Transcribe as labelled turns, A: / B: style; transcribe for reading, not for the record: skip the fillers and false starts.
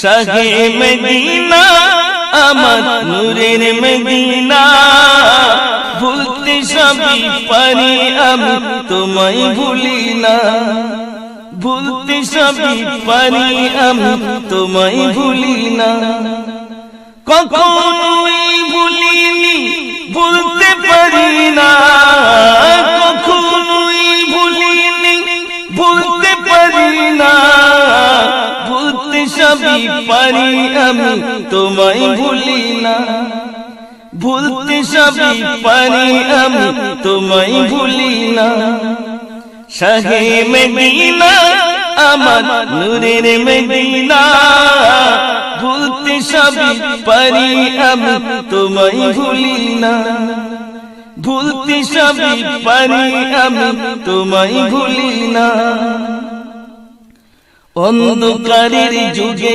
A: শাহে Medina আমার নূরের Medina, ভুলতে সবই পারি আমি তোমায় ভুলি না, ভুলতে সবই পারি আমি তোমায় ভুলি না। কখনোই ভুলিনি ভুলতে পারি না, কখনোই ভুলিনি ভুলতে পারি না, ভুলতে সবই পারি আমি তোমায় ভুলি না, ভুলতে সবই পারি আমি তোমায় ভুলি না। শাহে মদিনা আমার নূরের মদিনা, ভুলতে সবই পারি আমি তোমায় ভুলি না, ভুলতে সবই পারি আমি তোমায় ভুলি না। অন্ধকারের যুগে